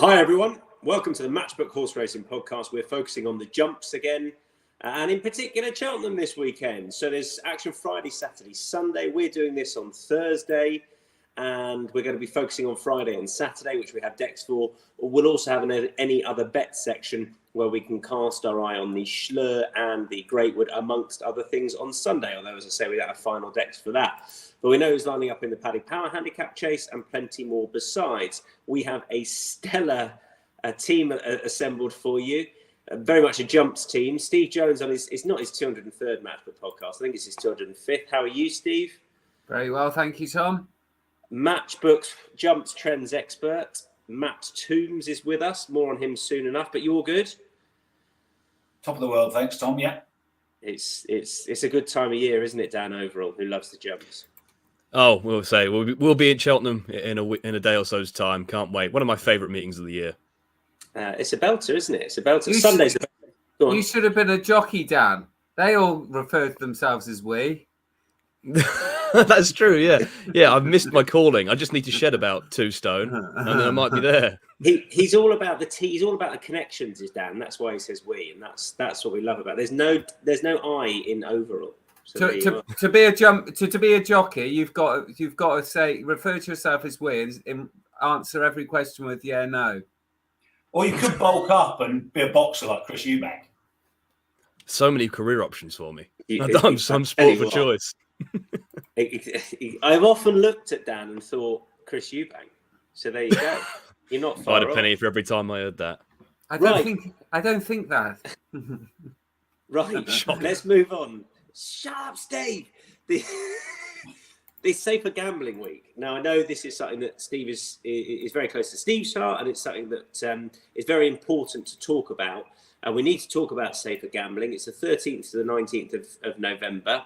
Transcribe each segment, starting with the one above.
Hi everyone, welcome to the Matchbook Horse Racing Podcast. We're focusing on the jumps again, and in particular Cheltenham this weekend. So there's action Friday, Saturday, Sunday. We're doing this on Thursday, and we're going to be focusing on Friday and Saturday, which we have decks for. We'll also have any other bet section where we can cast our eye on the Schlur and the Greatwood, amongst other things, on Sunday. Although, as I say, we don't have final decks for that. But we know who's lining up in the Paddock Power Handicap Chase and plenty more besides. We have a stellar team assembled for you. Very much a jumps team. Steve Jones on it's not his 203rd Matchbook podcast. I think it's his 205th. How are you, Steve? Very well, thank you, Tom. Matchbook jumps trends expert Matt Toombs is with us. More on him soon enough. But you all good? Top of the world, thanks, Tom. Yeah, it's a good time of year, isn't it, Dan Overall, who loves the jumps? Oh, we'll be in Cheltenham in a day or so's time. Can't wait. One of my favourite meetings of the year. It's a belter, isn't it? It's a belter. Sunday's the belter. You should have been a jockey, Dan. They all refer to themselves as we. That's true. Yeah. I've missed my calling. I just need to shed about 2 stone, and then I might be there. He's all about the He's all about the connections, is Dan. That's why he says we, and that's what we love about it. There's no I in Overall. So to be a jockey, you've got to say, refer to yourself as we, and answer every question with yeah, no. Or you could bulk up and be a boxer like Chris Eubank. So many career options for me. I've done some sport for choice. I've often looked at Dan and thought Chris Eubank. So there you go. You're not far I had a penny for every time I heard that. I don't think that. Right. Let's move on. Shut up, Steve. The Safer Gambling Week. Now, I know this is something that Steve is very close to Steve's heart, and it's something that is very important to talk about. And we need to talk about safer gambling. It's the 13th to the 19th of November.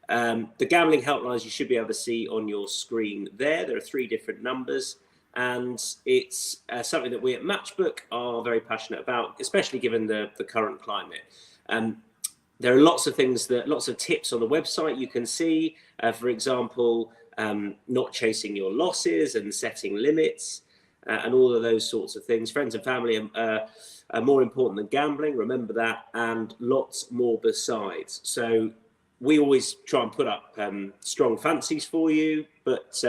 The gambling helplines you should be able to see on your screen there. There are 3 different numbers, and it's something that we at Matchbook are very passionate about, especially given the current climate. There are lots of tips on the website you can see. For example, not chasing your losses and setting limits and all of those sorts of things. Friends and family are more important than gambling. Remember that, and lots more besides. So we always try and put up strong fancies for you, but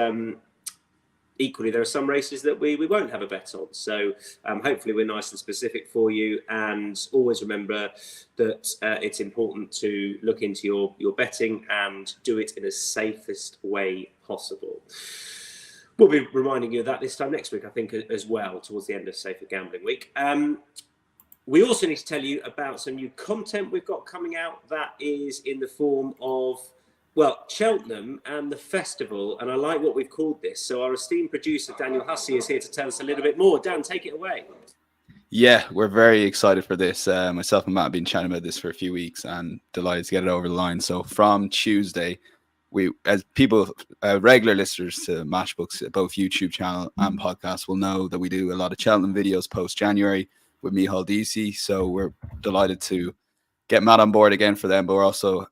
equally, there are some races that we won't have a bet on. So hopefully we're nice and specific for you. And always remember that it's important to look into your betting and do it in the safest way possible. We'll be reminding you of that this time next week, I think, as well, towards the end of Safer Gambling Week. We also need to tell you about some new content we've got coming out that is in the form of, well, Cheltenham and the festival, and I like what we've called this. So our esteemed producer, Daniel Hussey, is here to tell us a little bit more. Dan, take it away. Yeah, we're very excited for this. Myself and Matt have been chatting about this for a few weeks and delighted to get it over the line. So from Tuesday, we, as people, regular listeners to Matchbook's both YouTube channel and podcast will know that we do a lot of Cheltenham videos post-January with Michal DC. So we're delighted to get Matt on board again for them, but we're also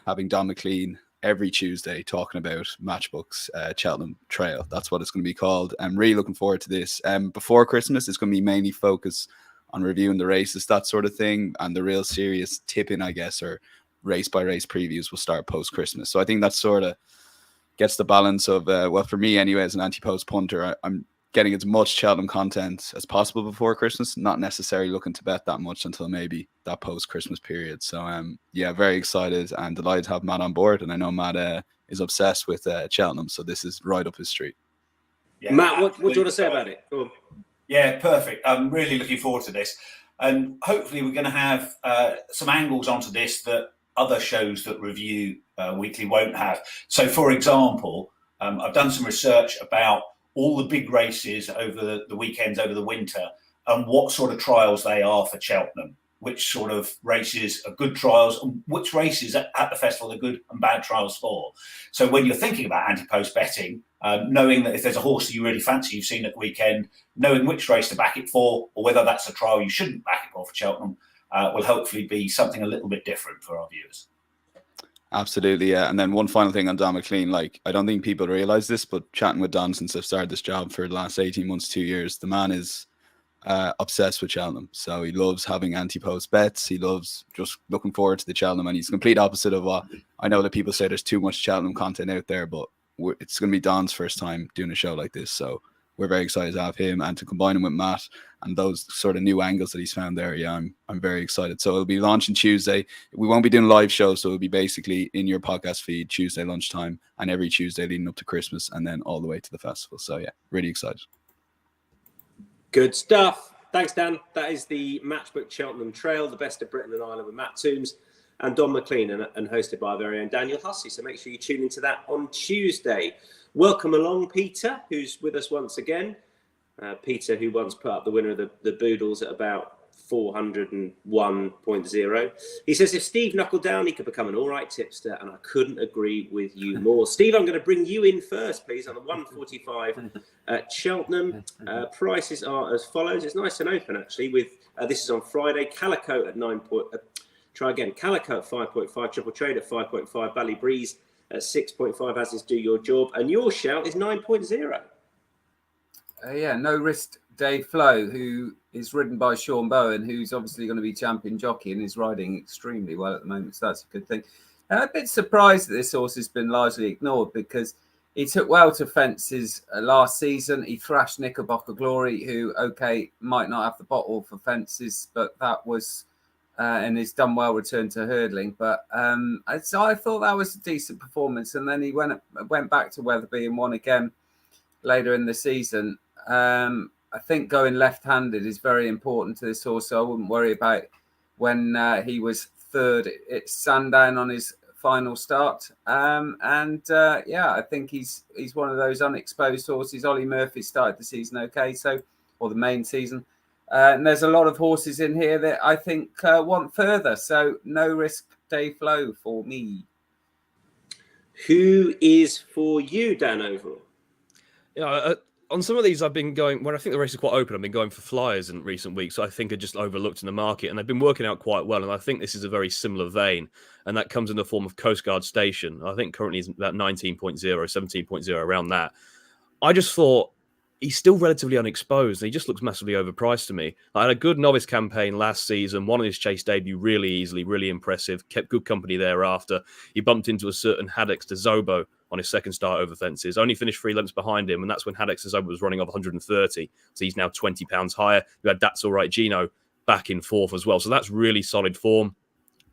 having Don McLean every Tuesday talking about Matchbook's Cheltenham Trail. That's what it's going to be called. I'm really looking forward to this. Before Christmas, it's going to be mainly focused on reviewing the races, that sort of thing, and the real serious tipping, I guess, or race by race previews will start post Christmas. So I think that sort of gets the balance of, well, for me anyway, as an anti-post punter, I'm getting as much Cheltenham content as possible before Christmas, not necessarily looking to bet that much until maybe that post-Christmas period. So, yeah, very excited and delighted to have Matt on board. And I know Matt is obsessed with Cheltenham, so this is right up his street. Yeah, Matt, what do you want to say about it? Go on. Yeah, perfect. I'm really looking forward to this. And hopefully we're going to have some angles onto this that other shows that review weekly won't have. So, for example, I've done some research about all the big races over the weekends, over the winter, and what sort of trials they are for Cheltenham, which sort of races are good trials, and which races at the festival are good and bad trials for. So when you're thinking about anti-post betting, knowing that if there's a horse that you really fancy you've seen at the weekend, knowing which race to back it for, or whether that's a trial you shouldn't back it for Cheltenham, will hopefully be something a little bit different for our viewers. Absolutely, yeah. And then one final thing on Don McLean, like, I don't think people realize this, but chatting with Don since I've started this job for the last 18 months, 2 years, the man is obsessed with Cheltenham. So he loves having anti-post bets. He loves just looking forward to the Cheltenham, and he's the complete opposite of what I know that people say there's too much Cheltenham content out there, but it's going to be Don's first time doing a show like this. So we're very excited to have him and to combine him with Matt and those sort of new angles that he's found there. Yeah, I'm very excited. So it'll be launching Tuesday. We won't be doing live shows, so it'll be basically in your podcast feed Tuesday lunchtime and every Tuesday leading up to Christmas and then all the way to the festival. So yeah, really excited. Good stuff. Thanks, Dan. That is the Matchbook Cheltenham Trail, the best of Britain and Ireland with Matt Toombs and Don McLean, and hosted by our very own Daniel Hussey. So make sure you tune into that on Tuesday. Welcome along, Peter, who's with us once again. Peter, who once put up the winner of the Boodles at about 401.0. He says, if Steve knuckled down, he could become an all right tipster, and I couldn't agree with you more. Steve, I'm going to bring you in first, please, on the 145 at Cheltenham. Prices are as follows. It's nice and open, actually, with this is on Friday. Calico at 9. Try again. Calico at 5.5, Triple Trade at 5.5, Bally Breeze at 6.5, as is Do Your Job. And your shout is 9.0. No risk Dave Flo, who is ridden by Sean Bowen, who's obviously going to be champion jockey and is riding extremely well at the moment. So that's a good thing. A bit surprised that this horse has been largely ignored because he took well to fences last season. He thrashed Knickerbocker Glory, who, might not have the bottle for fences, but that was... and he's done well returned to hurdling. But so I thought that was a decent performance. And then he went back to Weatherby and won again later in the season. I think going left-handed is very important to this horse, so I wouldn't worry about when he was third at Sandown on his final start. I think he's one of those unexposed horses. Ollie Murphy started the season or the main season. And there's a lot of horses in here that I think want further. So no risk Dave Flo for me. Who is for you, Dan, overall? Yeah, on some of these, I've been going, when I think the race is quite open, I've been going for flyers in recent weeks. So I think are just overlooked in the market, and they've been working out quite well. And I think this is a very similar vein, and that comes in the form of Coast Guard Station. I think currently is about 19.0, 17.0, around that. I just thought he's still relatively unexposed, and he just looks massively overpriced to me. I had a good novice campaign last season, won his chase debut really easily, really impressive, kept good company thereafter. He bumped into a certain Haddocks de Zobo on his second start over fences, only finished 3 lengths behind him, and that's when Haddocks de Zobo was running off 130, so he's now £20 higher. You had That's All Right Gino back in fourth as well, so that's really solid form.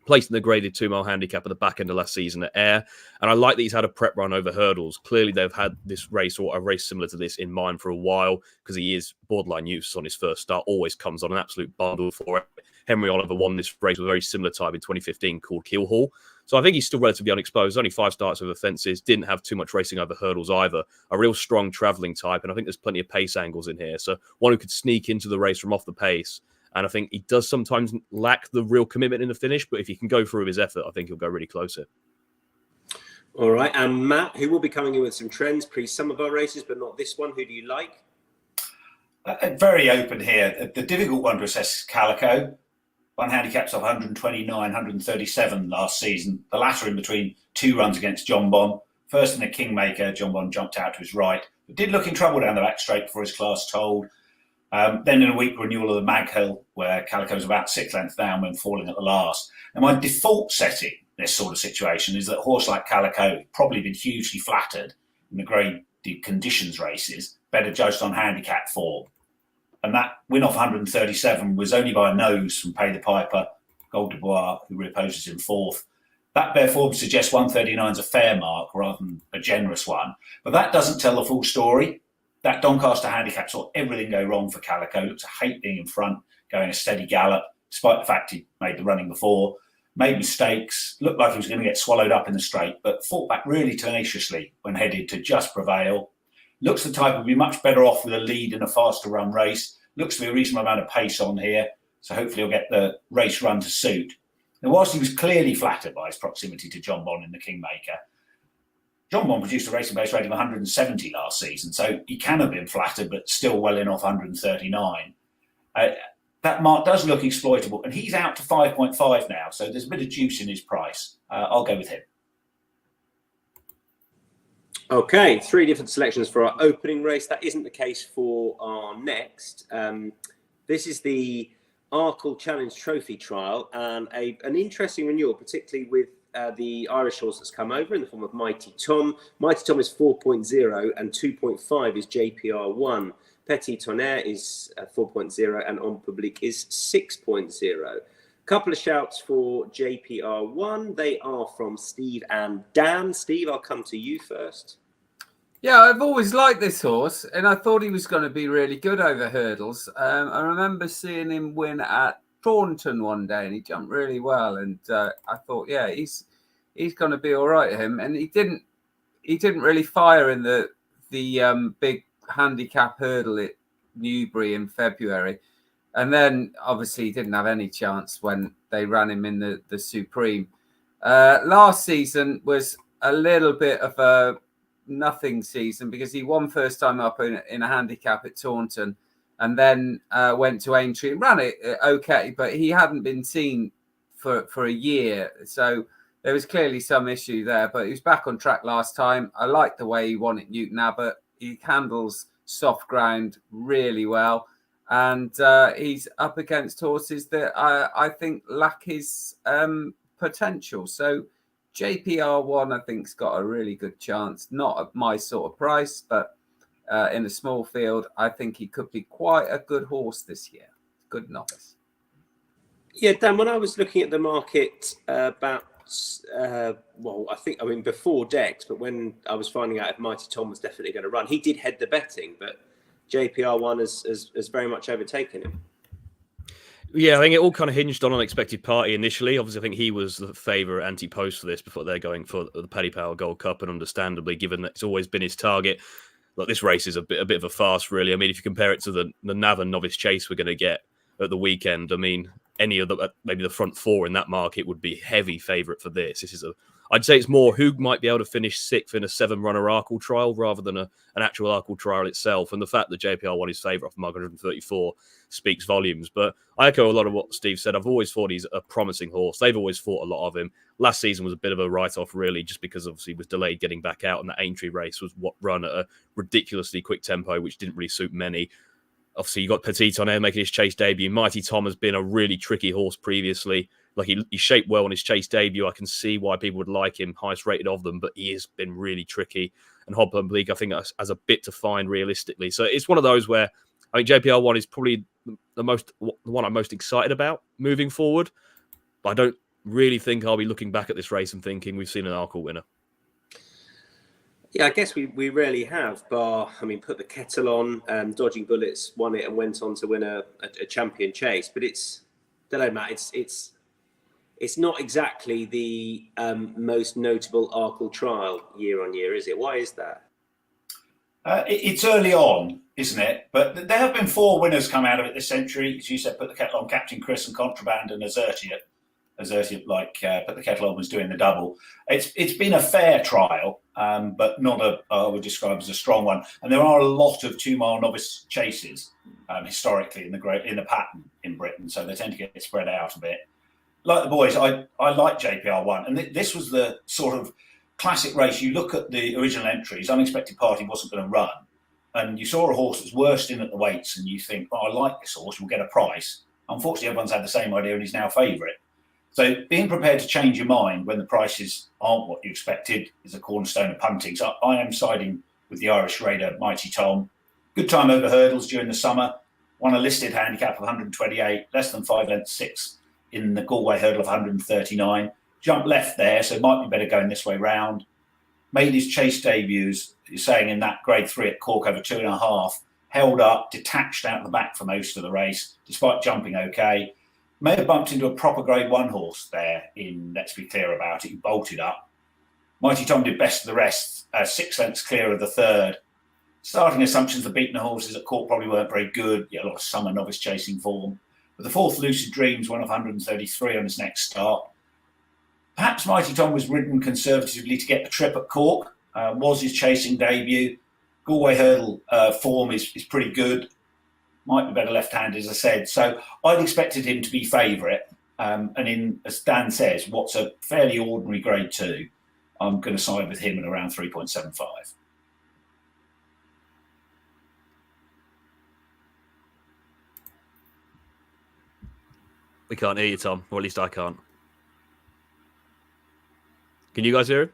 Placed in the graded 2 mile handicap at the back end of last season at Ayr. And I like that he's had a prep run over hurdles. Clearly, they've had this race or a race similar to this in mind for a while because he is borderline useless on his first start, always comes on an absolute bundle for it. Henry Oliver won this race with a very similar type in 2015 called Keelhall. So I think he's still relatively unexposed. Only 5 starts over fences. Didn't have too much racing over hurdles either. A real strong travelling type. And I think there's plenty of pace angles in here. So one who could sneak into the race from off the pace. And I think he does sometimes lack the real commitment in the finish, but if he can go through his effort, I think he'll go really close here. All right. And Matt, who will be coming in with some trends pre some of our races, but not this one. Who do you like? Very open here. The difficult one to assess is Calico. One handicap's of 129, 137 last season. The latter in between 2 runs against John Bon. First in the Kingmaker, John Bon jumped out to his right, but did look in trouble down the back straight before his class told. Then in a week renewal of the Mag Hill, where Calico was about 6 lengths down when falling at the last. And my default setting, this sort of situation, is that a horse like Calico has probably been hugely flattered in the graded conditions races, better judged on handicap form. And that win off 137 was only by a nose from Pay the Piper, Gold de Bois, who reposes in fourth. That bare form suggests 139 is a fair mark rather than a generous one. But that doesn't tell the full story. That Doncaster handicap saw everything go wrong for Calico. Looked to hate being in front, going a steady gallop, despite the fact he made the running before. Made mistakes, looked like he was going to get swallowed up in the straight, but fought back really tenaciously when headed to Just Prevail. Looks the type would be much better off with a lead in a faster run race. Looks to be a reasonable amount of pace on here, so hopefully he'll get the race run to suit. And whilst he was clearly flattered by his proximity to John Bon in the Kingmaker, John Bon produced a racing base rating of 170 last season, so he can have been flattered, but still well in off 139. That mark does look exploitable, and he's out to 5.5 now, so there's a bit of juice in his price. I'll go with him. Okay, 3 different selections for our opening race. That isn't the case for our next. This is the Arkle Challenge Trophy Trial, and an interesting renewal, particularly with the Irish horse that's come over in the form of Mighty Tom. Mighty Tom is 4.0 and 2.5 is JPR1. Petit Tonnerre is 4.0 and En Public is 6.0. Couple of shouts for JPR1. They are from Steve and Dan. Steve, I'll come to you first. Yeah, I've always liked this horse, and I thought he was going to be really good over hurdles. I remember seeing him win at Taunton one day, and he jumped really well. And I thought, yeah, he's going to be all right. Him, and he didn't really fire in the big handicap hurdle at Newbury in February, and then obviously he didn't have any chance when they ran him in the Supreme. Last season was a little bit of a nothing season because he won first time up in a handicap at Taunton, and then went to Aintree and ran it okay, but he hadn't been seen for a year, so there was clearly some issue there. But he was back on track last time. I like the way he won at Newton Abbot. He handles soft ground really well, and he's up against horses that I think lack his potential. So JPR1, I think, has got a really good chance. Not at my sort of price, but in a small field, I think he could be quite a good horse this year. Good novice. Yeah, Dan, when I was looking at the market before Dex, but when I was finding out if Mighty Tom was definitely going to run, he did head the betting, but JPR1 has very much overtaken him. Yeah, I think it all kind of hinged on Unexpected Party initially. Obviously, I think he was the favourite anti-post for this before they're going for the Paddy Power Gold Cup, and understandably, given that it's always been his target. Look, this race is a bit of a farce, really. I mean, if you compare it to the Navan Novice Chase we're going to get at the weekend, I mean, any of maybe the front four in that market would be heavy favourite for this. I'd say it's more who might be able to finish sixth in a 7-runner Arkle trial rather than an actual Arkle trial itself. And the fact that JPR1 is favourite off Mark 134 speaks volumes. But I echo a lot of what Steve said. I've always thought he's a promising horse. They've always thought a lot of him. Last season was a bit of a write-off, really, just because obviously he was delayed getting back out, and that Aintree race was run at a ridiculously quick tempo, which didn't really suit many. Obviously, you got Petit Tonnerre making his chase debut. Mighty Tom has been a really tricky horse previously. Like he shaped well on his chase debut. I can see why people would like him, highest rated of them, but he has been really tricky. And Hob and Bleak, I think, has a bit to find realistically. So it's one of those where I think JPR1 is probably the one I'm most excited about moving forward. But I don't really think I'll be looking back at this race and thinking we've seen an Arkle winner. Yeah, I guess we rarely have, bar, put the kettle on, Dodging Bullets won it and went on to win a champion chase. But don't know, Matt, it's not exactly the most notable Arkle trial year on year, is it? Why is that? It's early on, isn't it? But there have been 4 winners come out of it this century. As you said, Put the Kettle On, Captain Chris and Contraband and Azertia, Put the Kettle On was doing the double. It's been a fair trial, but not I would describe as a strong one. And there are a lot of 2-mile novice chases historically in the pattern in Britain, so they tend to get spread out a bit. Like the boys, I like JPR1, and this was the sort of classic race. You look at the original entries, Unexpected Party wasn't going to run, and you saw a horse that's worst in at the weights, and you think, oh, I like this horse, we'll get a price. Unfortunately, everyone's had the same idea, and he's now favourite. So being prepared to change your mind when the prices aren't what you expected is a cornerstone of punting. So I am siding with the Irish raider, Mighty Tom. Good time over hurdles during the summer. Won a listed handicap of 128, less than 5 lengths 6 in the Galway hurdle of 139. Jumped left there, so it might be better going this way round. Made his chase debuts, you're saying, in that grade 3 at Cork over 2.5. Held up, detached out the back for most of the race, despite jumping okay. May have bumped into a proper grade 1 horse there in Let's Be Clear About It. He bolted up. Mighty Tom did best of the rest, 6 lengths clear of the third. Starting assumptions, the beaten horses at Cork probably weren't very good. A lot of summer novice chasing form. But the 4th Lucid Dreams won off 133 on his next start. Perhaps Mighty Tom was ridden conservatively to get the trip at Cork. Was his chasing debut. Galway hurdle form is pretty good. Might be better left-handed, as I said. So I'd expected him to be favourite. And in, as Dan says, what's a fairly ordinary grade 2, I'm going to side with him at around 3.75. We can't hear you, Tom, or at least I can't. Can you guys hear him?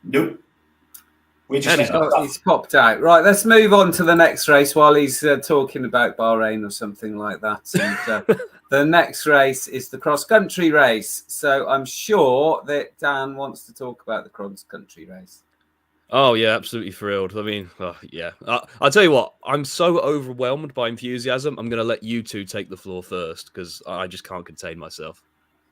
Nope. He's popped out. Right, let's move on to the next race while he's talking about Bahrain or something like that. And the next race is the cross-country race. So I'm sure that Dan wants to talk about the cross-country race. Oh, yeah, absolutely thrilled. I mean, yeah. I'll tell you what, I'm so overwhelmed by enthusiasm. I'm going to let you two take the floor first because I just can't contain myself.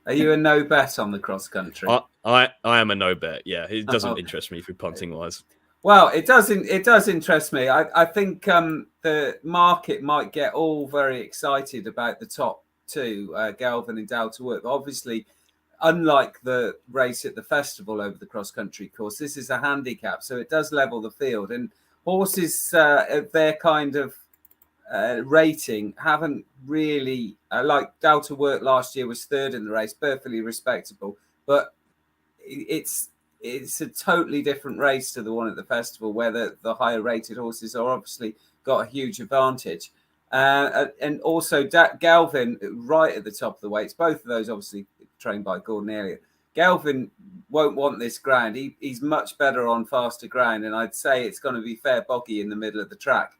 Are you a no bet on the cross-country? I am a no bet, yeah. It doesn't interest me through punting-wise. Well, it does interest me. I think the market might get all very excited about the top two, Galvin and Down to Work. Obviously, unlike the race at the festival over the cross-country course, this is a handicap, so it does level the field. And horses, their kind of rating, haven't really, like Down to Work last year was third in the race, perfectly respectable. But it's a totally different race to the one at the festival where the higher rated horses are obviously got a huge advantage. And also Galvin right at the top of the weights, both of those obviously trained by Gordon Elliott. Galvin won't want this ground. He's much better on faster ground, and I'd say it's going to be fair boggy in the middle of the track.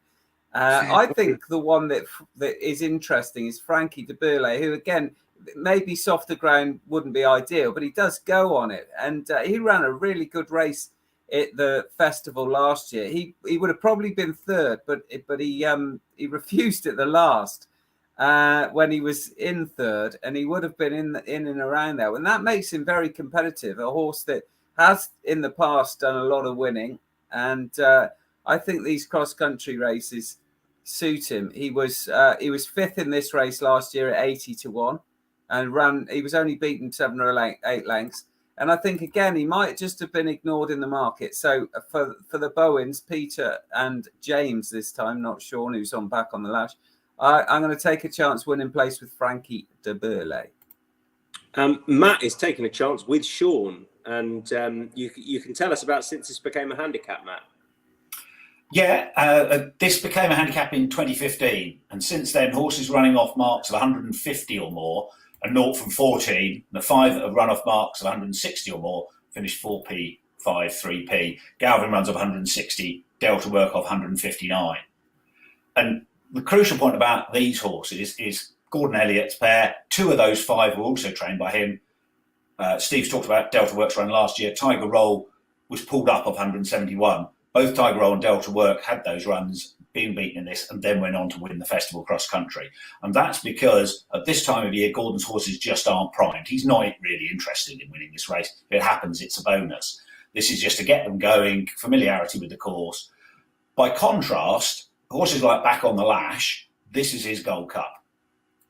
I think the one that is interesting is Frankie de Burle, who again, maybe softer ground wouldn't be ideal, but he does go on it. And he ran a really good race at the festival last year. He would have probably been third, but he refused at the last when he was in third, and he would have been in and around there. And that makes him very competitive, a horse that has in the past done a lot of winning. And I think these cross-country races suit him. He was fifth in this race last year at 80-1. And he was only beaten 7 or 8 lengths. And I think, again, he might just have been ignored in the market. So for the Bowens, Peter and James this time, not Sean, who's back on the lash, I'm going to take a chance winning place with Frankie de Burle. Matt is taking a chance with Sean. And you can tell us about since this became a handicap, Matt. Yeah, this became a handicap in 2015. And since then, horses running off marks of 150 or more, a 0 from 14, the 5 that have run off marks of 160 or more finished 4p, 5, 3p. Galvin runs off 160, Delta Work off 159. And the crucial point about these horses is Gordon Elliott's pair. 2 of those 5 were also trained by him. Steve's talked about Delta Work's run last year. Tiger Roll was pulled up off 171. Both Tiger Roll and Delta Work had those runs, being beaten in this, and then went on to win the festival cross country. And that's because at this time of year, Gordon's horses just aren't primed. He's not really interested in winning this race. If it happens, it's a bonus. This is just to get them going, familiarity with the course. By contrast, horses like Back on the Lash, this is his Gold Cup.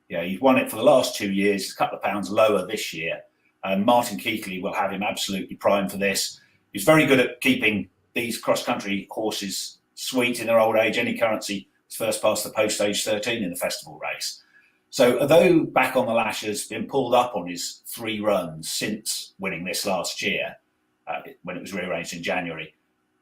Yeah, he's won it for the last 2 years. It's a couple of pounds lower this year. And Martin Keighley will have him absolutely primed for this. He's very good at keeping these cross-country horses sweet in their old age. Any currency is first past the post age 13 in the festival race. So although Back on the Lash has been pulled up on his 3 runs since winning this last year, when it was rearranged in January,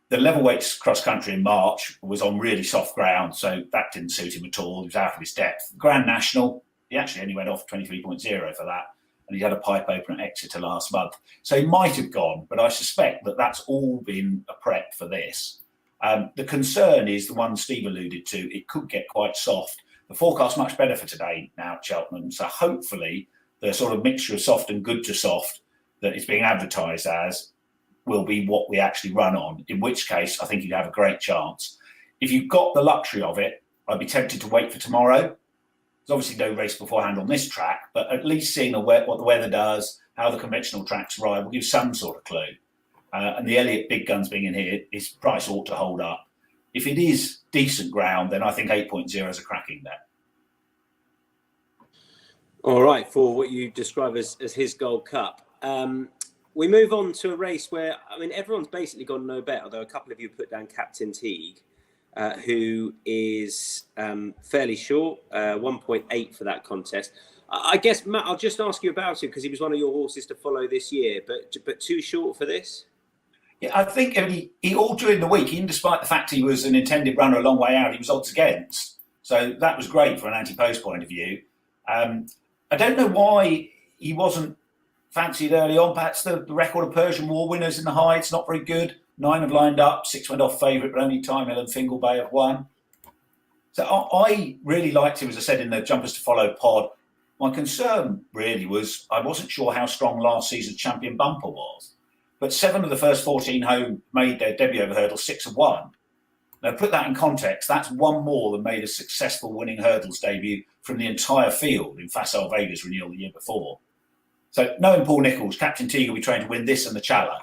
the level weights cross-country in March was on really soft ground, so that didn't suit him at all. He was out of his depth. Grand National, he actually only went off 23.0 for that. And he had a pipe open at Exeter last month. So he might have gone, but I suspect that that's all been a prep for this. The concern is the one Steve alluded to. It could get quite soft. The forecast's much better for today now at Cheltenham. So hopefully the sort of mixture of soft and good to soft that is being advertised as will be what we actually run on, in which case I think you'd have a great chance. If you've got the luxury of it, I'd be tempted to wait for tomorrow. There's obviously no race beforehand on this track, but at least seeing what the weather does, how the conventional tracks ride, will give some sort of clue. And the Elliott big guns being in here, his price ought to hold up. If it is decent ground, then I think 8.0 is a cracking bet. All right, for what you describe as his Gold Cup. We move on to a race where, I mean, everyone's basically gone no bet, although a couple of you put down Captain Teague, who is fairly short, 1.8 for that contest. I guess, Matt, I'll just ask you about him because he was one of your horses to follow this year, but too short for this? Yeah, I think he all during the week, even despite the fact he was an intended runner a long way out, he was odds against. So that was great for an anti-post point of view. I don't know why he wasn't fancied early on. Perhaps the record of Persian War winners in the Hides not very good. 9 have lined up, 6 went off favourite, but only Time Hill and Fingal Bay have won. So I really liked him, as I said in the Jumpers to Follow pod. My concern really was I wasn't sure how strong last season's champion Bumper was. But 7 of the first 14 home made their debut over hurdles, 6 have won. Now, put that in context, that's one more than made a successful winning hurdles debut from the entire field in Facile Vega's renewal the year before. So, knowing Paul Nicholls, Captain Teague will be trained to win this and the Challow.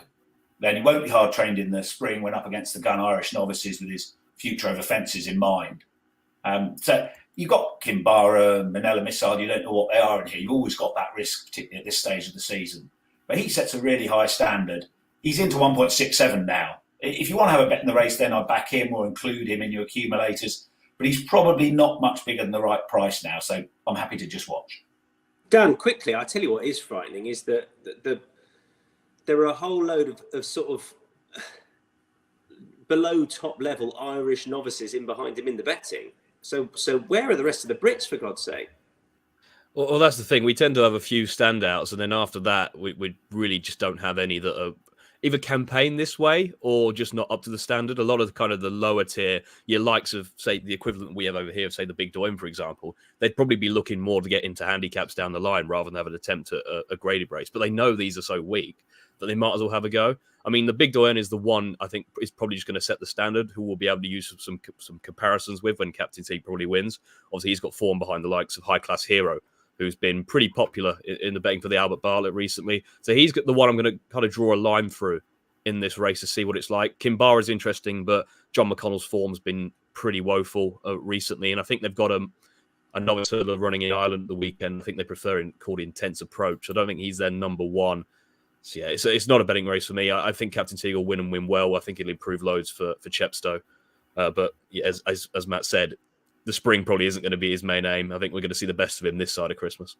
Then he won't be hard trained in the spring when up against the Gun Irish novices with his future over fences in mind. So, you've got Kimbara, Manila Missile, you don't know what they are in here. You've always got that risk, particularly at this stage of the season. But he sets a really high standard. He's into 1.67 now. If you want to have a bet in the race, then I'd back him or include him in your accumulators. But he's probably not much bigger than the right price now, so I'm happy to just watch. Dan, quickly, I tell you what is frightening is that there are a whole load of sort of below top level Irish novices in behind him in the betting. So where are the rest of the Brits, for God's sake? Well, that's the thing. We tend to have a few standouts, and then after that, we really just don't have any that are either campaign this way or just not up to the standard. A lot of kind of the lower tier, your likes of, say, the equivalent we have over here of, say, the Big Doim, for example, they'd probably be looking more to get into handicaps down the line rather than have an attempt at a graded race. But they know these are so weak that they might as well have a go. I mean, the Big Doim is the one I think is probably just going to set the standard, who we'll be able to use some comparisons with when Captain T probably wins. Obviously, he's got form behind the likes of High Class Hero, who's been pretty popular in the betting for the Albert Bartlett recently. So he's got the one I'm going to kind of draw a line through in this race to see what it's like. Kimbara is interesting, but John McConnell's form's been pretty woeful recently. And I think they've got a novice hurdler running in Ireland at the weekend. I think they prefer called Intense Approach. I don't think he's their number one. So yeah, it's not a betting race for me. I think Captain Teague will win and win well. I think it'll improve loads for Chepstow. But yeah, as Matt said, the spring probably isn't going to be his main aim. I think we're going to see the best of him this side of Christmas.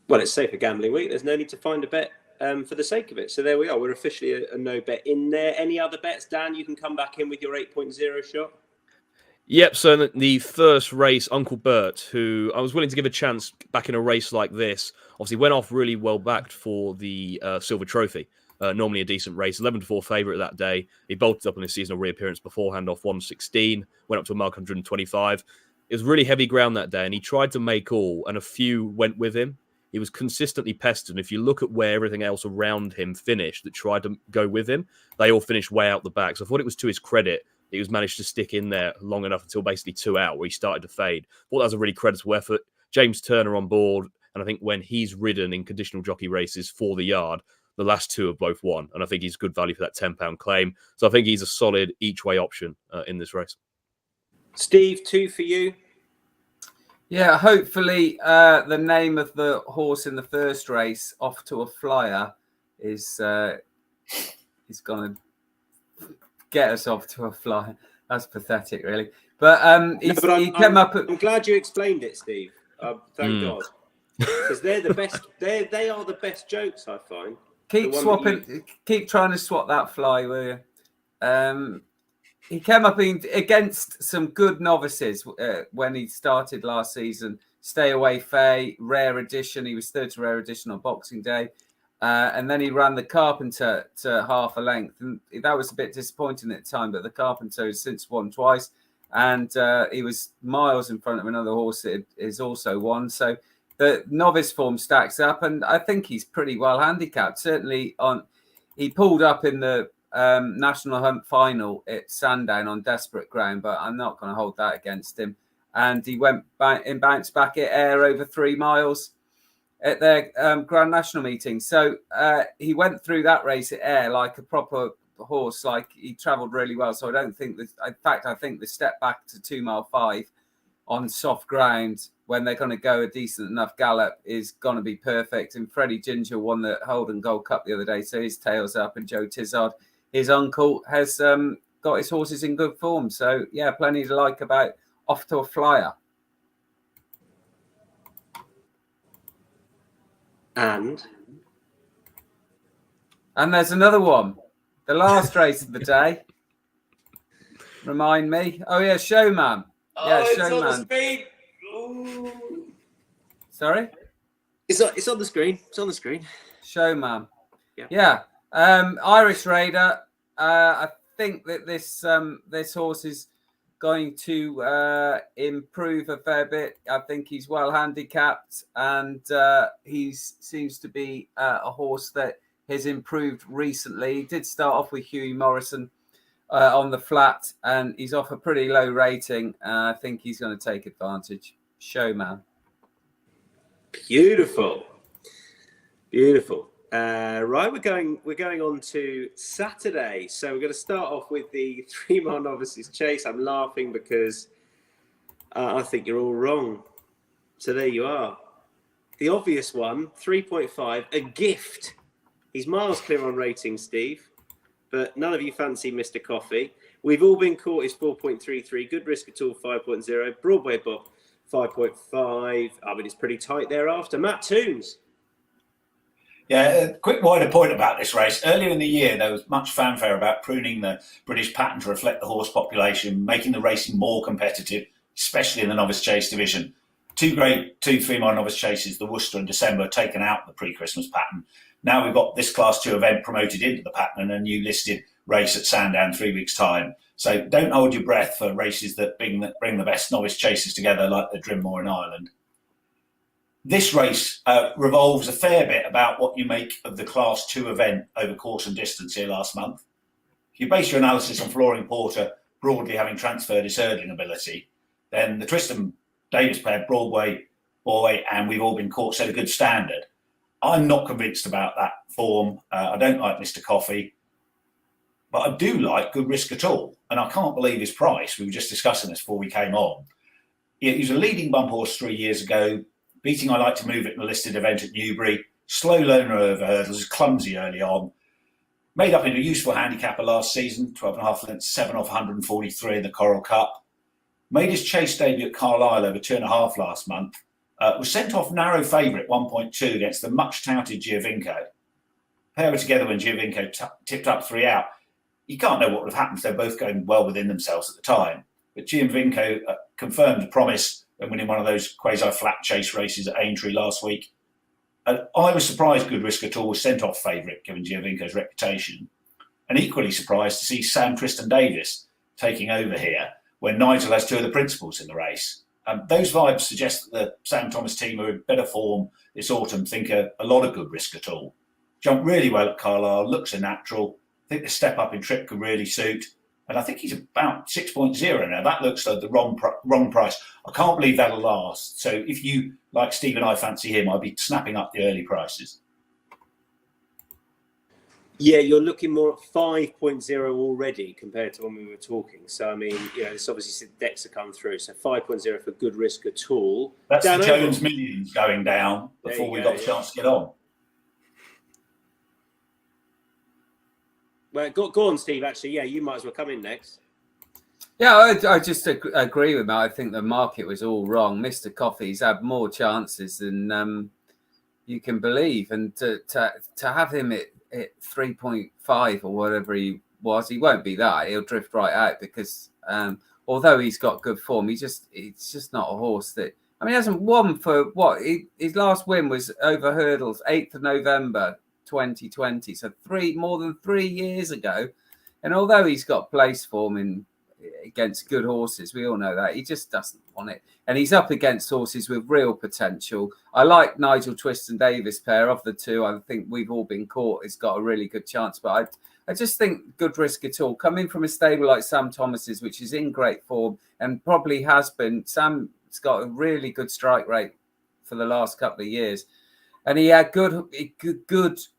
Well, it's safer gambling week. There's no need to find a bet for the sake of it. So there we are. We're officially a no bet in there. Any other bets, Dan? You can come back in with your 8.0 shot. Yep, so the first race, Uncle Bert, who I was willing to give a chance back in a race like this, obviously went off really well backed for the Silver Trophy. Normally a decent race, 11-4 favourite that day. He bolted up on his seasonal reappearance beforehand off 116, went up to a mark 125. It was really heavy ground that day, and he tried to make all, and a few went with him. He was consistently pestered, and if you look at where everything else around him finished that tried to go with him, they all finished way out the back. So I thought it was to his credit he was managed to stick in there long enough until basically 2 out, where he started to fade. I thought that was a really creditable effort. James Turner on board, and I think when he's ridden in conditional jockey races for the yard, the last 2 have both won, and I think he's good value for that £10 claim. So I think he's a solid each-way option in this race. Steve, 2 for you. Yeah, hopefully the name of the horse in the first race, Off to a Flyer, is going to get us off to a flyer. That's pathetic, really. But he came up. I'm glad you explained it, Steve. Thank God, because they're the best. They are the best jokes, I find. Keep swapping. Keep trying to swap that fly, will you? He came up against some good novices when he started last season. Stay Away Faye, Rare Edition. He was third to Rare Edition on Boxing Day. And then he ran the Carpenter to half a length. And that was a bit disappointing at the time, but the Carpenter has since won twice. And he was miles in front of another horse that is also won. So the novice form stacks up, and I think he's pretty well handicapped. Certainly he pulled up in the National Hunt final at Sandown on desperate ground, but I'm not going to hold that against him. And he went bounced back at Ayr over 3 miles at their Grand National meeting. So he went through that race at Ayr like a proper horse, like he travelled really well. So I don't think that, in fact, I think the step back to 2 mile 5 on soft ground when they're going to go a decent enough gallop is going to be perfect. And Freddie Ginger won the Holden Gold Cup the other day, so his tail's up. And Joe Tizard, his uncle, has got his horses in good form. So yeah, plenty to like about Off to a Flyer. And there's another one. The last race of the day. Remind me. Oh, yeah, Showman. Yeah, it's Showman. on the speed. Ooh. Sorry? It's on the screen. It's on the screen. Showman. Yeah. Yeah. Irish Raider. I think that this horse is going to improve a fair bit. I think he's well handicapped, and he seems to be a horse that has improved recently. He did start off with Hughie Morrison on the flat, and he's off a pretty low rating. I think he's going to take advantage. Showman. Beautiful. Right, we're going on to Saturday. So we're going to start off with the 3 mile novices chase. I'm laughing because I think you're all wrong. So there you are. The obvious one, 3.5, a gift. He's miles clear on rating, Steve, but none of you fancy Mr. Coffee. We've all been caught is 4.33. Good risk at all, 5.0. Broadway Bob, 5.5. I mean, it's pretty tight thereafter. Matt Toombs. Yeah, a quick wider point about this race. Earlier in the year, there was much fanfare about pruning the British pattern to reflect the horse population, making the racing more competitive, especially in the novice chase division. 2 3 mile novice chases, the Worcester and December, taken out the pre-Christmas pattern. Now we've got this Class 2 event promoted into the pattern and a new listed race at Sandown 3 weeks' time. So don't hold your breath for races that bring the best novice chasers together, like the Drimmoor in Ireland. This race revolves a fair bit about what you make of the Class 2 event over course and distance here last month. If you base your analysis on Flooring Porter broadly having transferred his hurdling ability, then the Tristan Davis pair, Broadway Boy, and We've All Been Caught set a good standard. I'm not convinced about that form. I don't like Mr. Coffee, but I do like Good Risk at All. And I can't believe his price. We were just discussing this before we came on. He was a leading bump horse 3 years ago, beating I Like to Move It in a listed event at Newbury. Slow loner over hurdles, clumsy early on. Made up in a useful handicapper last season, 12.5 lengths, 7 off 143 in the Coral Cup. Made his chase debut at Carlisle over 2.5 last month. Was sent off narrow favourite 1.2 against the much-touted Giovinco. Pair were together when Giovinco tipped up 3 out. You can't know what would have happened if they're both going well within themselves at the time. But Giovinco confirmed the promise when winning one of those quasi-flat chase races at Aintree last week. And I was surprised Good Risk at All was sent off favourite, given Giovinco's reputation. And equally surprised to see Sam Tristan Davis taking over here when Nigel has 2 of the principals in the race. Those vibes suggest that the Sam Thomas team are in better form this autumn, think a lot of Good Risk at All. Jumped really well at Carlisle, looks a natural. I think the step up in trip could really suit. And I think he's about 6.0 now. That looks like the wrong price. I can't believe that'll last. So if you, like Steve and I, fancy him, I'd be snapping up the early prices. Yeah, you're looking more at 5.0 already compared to when we were talking. So, I mean, this obviously Dexa come through. So 5.0 for Good Risk at All. That's Dan the Jones Millions going down before we got a chance to get on. Well, go on, Steve. Actually, yeah, you might as well come in next. Yeah, I just agree with Matt. I think the market was all wrong. Mr. Coffee's had more chances than you can believe. And to have him at 3.5 or whatever he was, he won't be that. He'll drift right out because although he's got good form, it's just not a horse that... I mean, he hasn't won for what? His last win was over hurdles, 8th of November, 2020. So more than 3 years ago. And although he's got place form against good horses, we all know that, he just doesn't want it. And he's up against horses with real potential. I like Nigel Twiston Davis pair of the 2. I think We've All Been Caught. It's got a really good chance. But I just think Good Risk at All, coming from a stable like Sam Thomas's, which is in great form and probably has been. Sam's got a really good strike rate for the last couple of years. And he had good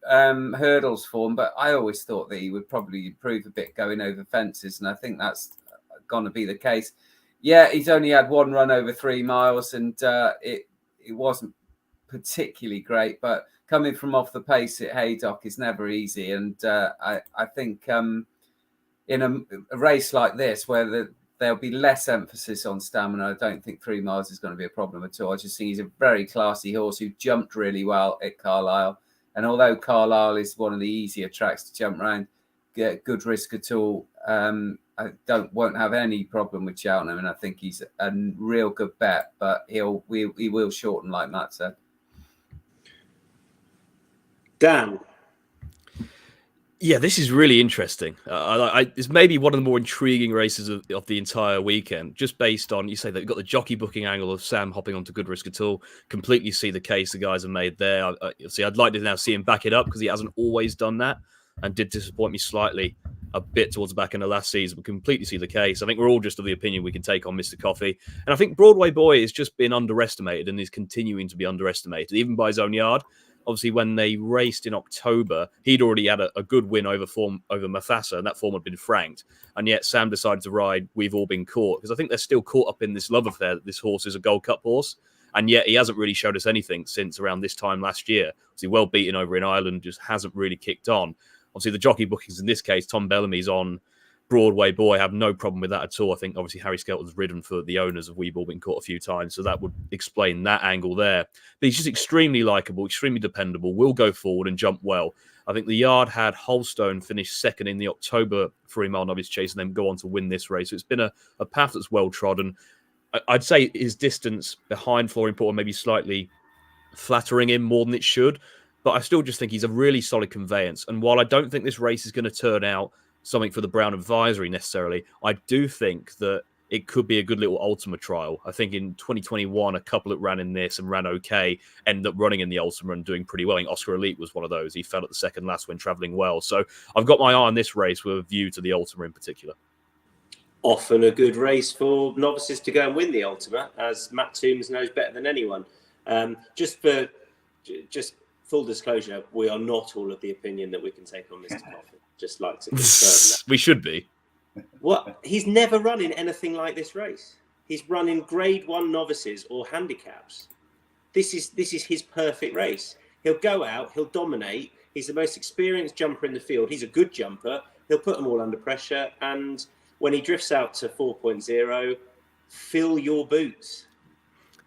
hurdles form, but I always thought that he would probably improve a bit going over fences, and I think that's going to be the case. Yeah, he's only had 1 run over 3 miles, and it wasn't particularly great, but coming from off the pace at Haydock is never easy, and I think in a race like this where there'll be less emphasis on stamina, I don't think 3 miles is going to be a problem at all. I just think he's a very classy horse who jumped really well at Carlisle. And although Carlisle is one of the easier tracks to jump around, Good Risk at All won't have any problem with Cheltenham, and I think he's a real good bet. But he will shorten, like Matt said. Dan. Yeah, this is really interesting. It's maybe one of the more intriguing races of the entire weekend, just based on, you say that you've got the jockey booking angle of Sam hopping onto Good Risk at All. Completely see the case the guys have made there. I'd like to now see him back it up because he hasn't always done that and did disappoint me slightly a bit towards the back end of last season, but completely see the case. I think we're all just of the opinion we can take on Mr. Coffee. And I think Broadway Boy has just been underestimated and is continuing to be underestimated, even by his own yard. Obviously, when they raced in October, he'd already had a good win over Mufasa, and that form had been franked. And yet Sam decided to ride We've All Been Caught, because I think they're still caught up in this love affair that this horse is a Gold Cup horse. And yet he hasn't really showed us anything since around this time last year. Obviously, well beaten over in Ireland, just hasn't really kicked on. Obviously, the jockey bookings in this case, Tom Bellamy's on Broadway Boy. I have no problem with that at all. I think obviously Harry Skelton's ridden for the owners of We've All Been Caught a few times, so that would explain that angle there. But he's just extremely likeable, extremely dependable, will go forward and jump well. I think the yard had Holstone finish second in the October 3-mile novice chase and then go on to win this race. So it's been a path that's well trodden. I'd say his distance behind Flooring Porter maybe slightly flattering him more than it should, but I still just think he's a really solid conveyance. And while I don't think this race is going to turn out something for the Brown Advisory necessarily, I do think that it could be a good little Ultima trial. I think in 2021, a couple that ran in this and ran okay ended up running in the Ultima and doing pretty well. I think Oscar Elite was one of those. He fell at the second last when travelling well. So I've got my eye on this race with a view to the Ultima in particular. Often a good race for novices to go and win the Ultima, as Matt Toombs knows better than anyone. Just full disclosure, we are not all of the opinion that we can take on Mr. Coffee. Just like to confirm that. We should be. What? He's never run in anything like this race. He's run in Grade 1 novices or handicaps. This is his perfect race. He'll go out, he'll dominate. He's the most experienced jumper in the field. He's a good jumper. He'll put them all under pressure. And when he drifts out to 4.0, fill your boots.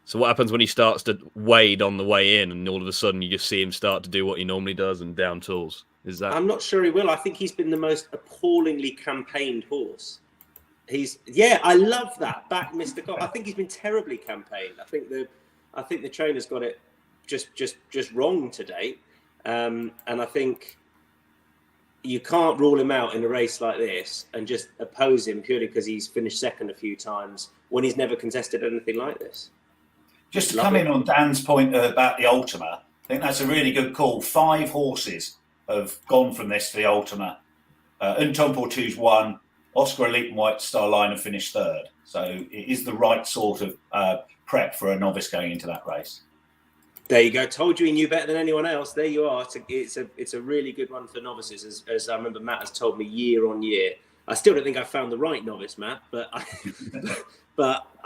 So what happens when he starts to wade on the way in and all of a sudden you just see him start to do what he normally does and down tools? Is that? I'm not sure he will. I think he's been the most appallingly campaigned horse. I love that. Back Mr. Coffee. I think he's been terribly campaigned. I think the trainer's got it just wrong today. And I think you can't rule him out in a race like this and just oppose him purely because he's finished second a few times when he's never contested anything like this. Just to come in on Dan's point about the Ultima, I think that's a really good call. 5 horses have gone from this to the Ultima. Untompo 2's won. Oscar Elite and White Star Line have finished third. So it is the right sort of prep for a novice going into that race. There you go. Told you he knew better than anyone else. There you are. It's a really good one for novices, as I remember Matt has told me year on year. I still don't think I've found the right novice, Matt, but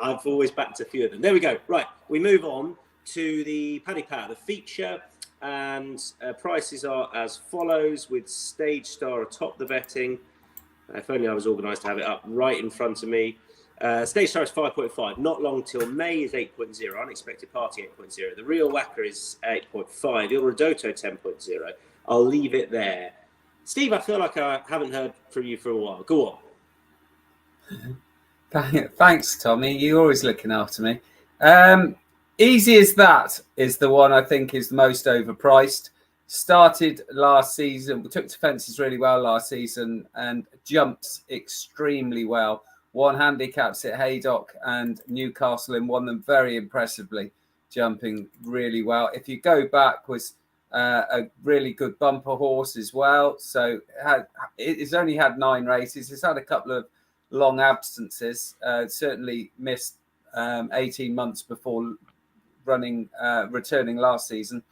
I've always backed a few of them. There we go. Right, we move on to the Paddy Power, the feature, and prices are as follows, with Stage Star atop the betting. If only I was organised to have it up right in front of me. Stage Star is 5.5. Not long till May is 8.0. Unexpected Party 8.0. The Real Whacker is 8.5. Il Rodotto 10.0. I'll leave it there. Steve, I feel like I haven't heard from you for a while. Go on. Thanks, Tommy. You're always looking after me. Easy as That is the one I think is the most overpriced. Started last season, took to fences really well last season and jumps extremely well. Won handicaps at Haydock and Newcastle and won them very impressively, jumping really well. If you go back, was a really good bumper horse as well. So it's only had 9 races. It's had a couple of long absences. Certainly missed 18 months before returning last season.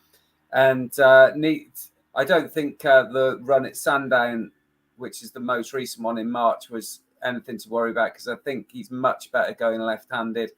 And I don't think the run at Sandown, which is the most recent one in March, was anything to worry about because I think he's much better going left-handed.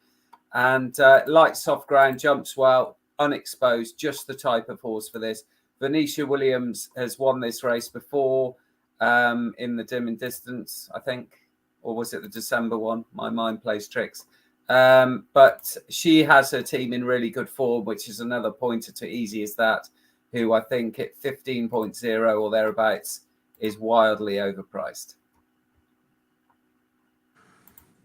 And light soft ground, jumps well, unexposed, just the type of horse for this. Venetia Williams has won this race before in the dim and distance, I think, or was it the December one? My mind plays tricks. But she has her team in really good form, which is another pointer to Easy as That, who I think at 15.0 or thereabouts is wildly overpriced.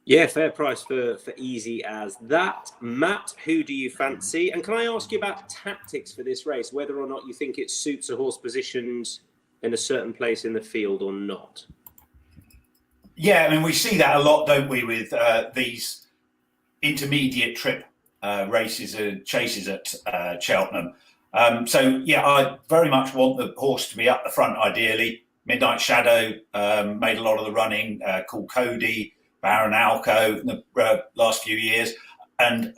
Yeah, fair price for easy as that. Matt, who do you fancy? And can I ask you about tactics for this race, whether or not you think it suits a horse positioned in a certain place in the field or not? Yeah, I mean, we see that a lot, don't we, with these intermediate trip races and chases at Cheltenham. So, yeah, I very much want the horse to be up the front, ideally. Midnight Shadow made a lot of the running, called Cody, Baron Alco in the last few years. And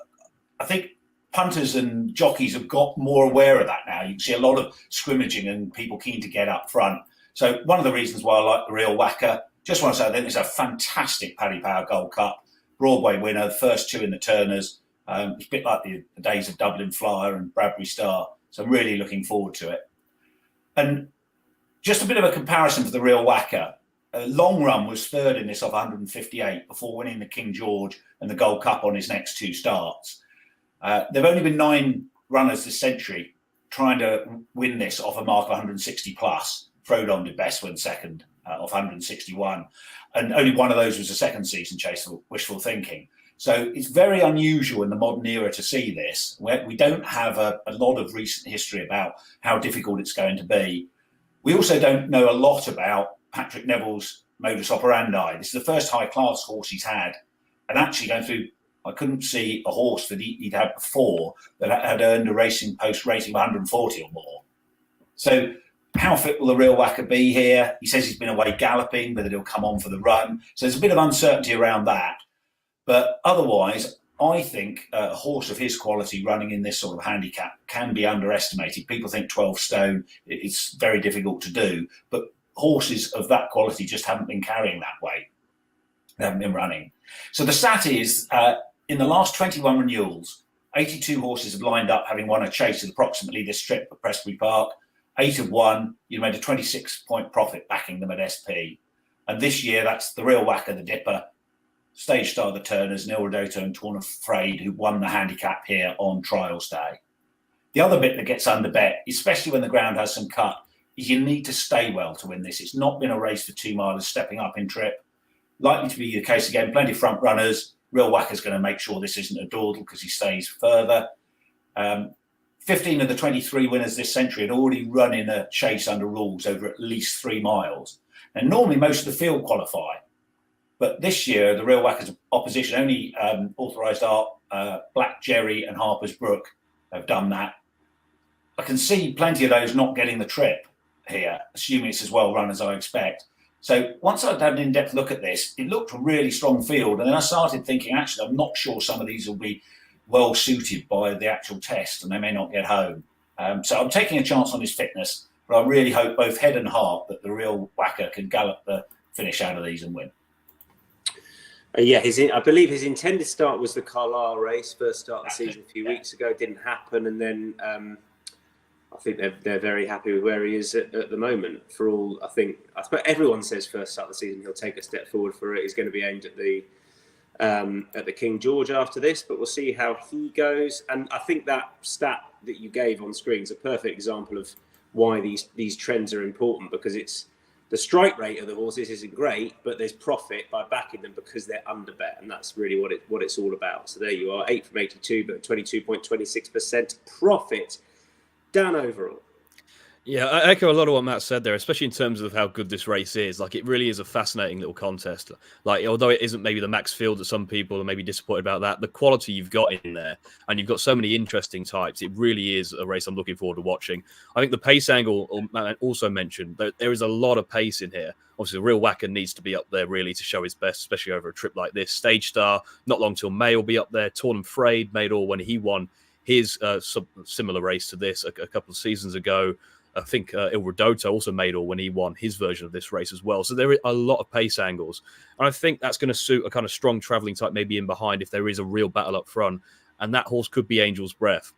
I think punters and jockeys have got more aware of that now. You can see a lot of scrimmaging and people keen to get up front. So one of the reasons why I like the Real Whacker, just want to say I think it's a fantastic Paddy Power Gold Cup. Broadway winner, the first two in the Turners. It's a bit like the days of Dublin Flyer and Bradbury Star. So I'm really looking forward to it. And just a bit of a comparison for the Real Whacker. Long Run was third in this off 158 before winning the King George and the Gold Cup on his next two starts. There've only been 9 runners this century trying to win this off a mark of 160 plus. Frodon did best, when second off 161. And only one of those was a second season chase for Wishful Thinking. So it's very unusual in the modern era to see this. We don't have a lot of recent history about how difficult it's going to be. We also don't know a lot about Patrick Neville's modus operandi. This is the first high-class horse he's had. And actually going through, I couldn't see a horse that he'd had before that had earned a Racing Post rating of 140 or more. So how fit will the Real Whacker be here? He says he's been away galloping, but that he'll come on for the run. So there's a bit of uncertainty around that. But otherwise, I think a horse of his quality running in this sort of handicap can be underestimated. People think 12 stone, it's very difficult to do. But horses of that quality just haven't been carrying that weight. They haven't been running. So the stat is, in the last 21 renewals, 82 horses have lined up having won a chase at approximately this trip at Presbury Park. 8 have won. You made a 26-point profit backing them at SP. And this year, that's the Real Whacker, the Dipper, Stage Star, the Turners, Nil Rodotto and Torn Afraid, who won the handicap here on Trials Day. The other bit that gets under bet, especially when the ground has some cut, is you need to stay well to win this. It's not been a race for 2 miles stepping up in trip. Likely to be the case again. Plenty of front runners. Real Whacker's going to make sure this isn't a dawdle because he stays further. 15 of the 23 winners this century had already run in a chase under rules over at least 3 miles. And normally most of the field qualify. But this year, the Real Whacker's opposition, only authorised art, Black Jerry and Harper's Brook have done that. I can see plenty of those not getting the trip here, assuming it's as well run as I expect. So once I'd had an in-depth look at this, it looked a really strong field. And then I started thinking, actually, I'm not sure some of these will be well suited by the actual test and they may not get home. So I'm taking a chance on his fitness, but I really hope both head and heart that the Real Whacker can gallop the finish out of these and win. Yeah, I believe his intended start was the Carlisle race, first start of the season a few weeks ago. It didn't happen, and then I think they're very happy with where he is at the moment. For all, I suppose everyone says first start of the season he'll take a step forward for it. He's going to be aimed at the King George after this, but we'll see how he goes. And I think that stat that you gave on screen is a perfect example of why these trends are important, because it's the strike rate of the horses isn't great, but there's profit by backing them because they're under bet, and that's really what it's all about. So there you are, 8 from 82, but 22.26% profit. Dan overall. Yeah, I echo a lot of what Matt said there, especially in terms of how good this race is. Like, it really is a fascinating little contest. Like, although it isn't maybe the max field that some people are maybe disappointed about that, the quality you've got in there, and you've got so many interesting types, it really is a race I'm looking forward to watching. I think the pace angle, Matt also mentioned, that there is a lot of pace in here. Obviously, the Real Whacker needs to be up there really to show his best, especially over a trip like this. Stage Star, not long till May, will be up there. Torn and Frayed made all when he won his similar race to this a couple of seasons ago. I think Il Rodotto also made all when he won his version of this race as well. So there are a lot of pace angles. And I think that's going to suit a kind of strong travelling type maybe in behind if there is a real battle up front. And that horse could be Angel's Breath,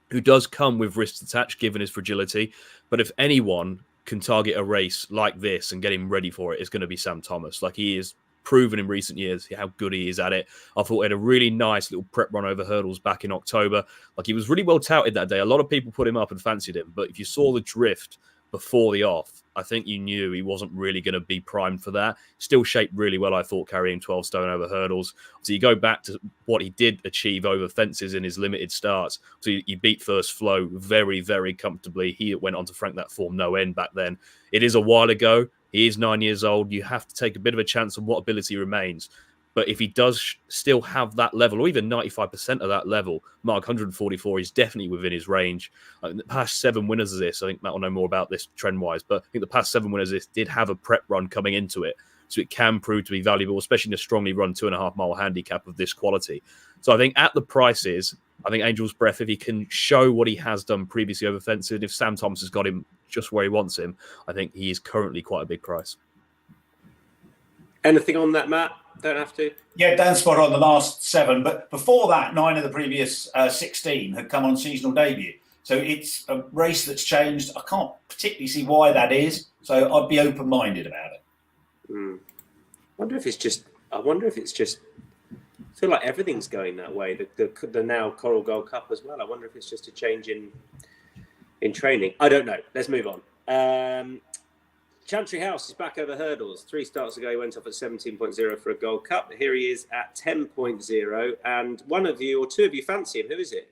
who does come with wrists attached given his fragility. But if anyone can target a race like this and get him ready for it, it's going to be Sam Thomas. Like, he is proven in recent years how good he is at it. I thought he had a really nice little prep run over hurdles back in October. Like, he was really well touted that day. A lot of people put him up and fancied him, but if you saw the drift before the off, I think you knew he wasn't really going to be primed for that. Still shaped really well, I thought, carrying 12 stone over hurdles. So you go back to what he did achieve over fences in his limited starts. So he beat First Flow very, very comfortably. He went on to frank that form no end back then. It is a while ago. He is 9 years old. You have to take a bit of a chance on what ability remains. But if he does still have that level, or even 95% of that level, Mark 144 is definitely within his range. The past 7 winners of this, I think Matt will know more about this trend-wise, but I think the past 7 winners of this did have a prep run coming into it. So it can prove to be valuable, especially in a strongly run 2.5 mile handicap of this quality. So I think at the prices, I think Angel's Breath, if he can show what he has done previously over fences, and if Sam Thomas has got him just where he wants him, I think he is currently quite a big price. Anything on that, Matt? Don't have to. Yeah, Dan spot on the last 7, but before that, 9 of the previous 16 had come on seasonal debut. So it's a race that's changed. I can't particularly see why that is. So I'd be open-minded about it. I wonder if it's just. I feel like everything's going that way. The now Coral Gold Cup as well. I wonder if it's just a change in training. I don't know. Let's move on. Chantry House is back over hurdles. 3 starts ago, he went off at 17.0 for a Gold Cup. Here he is at 10.0. And one of you or two of you fancy him. Who is it?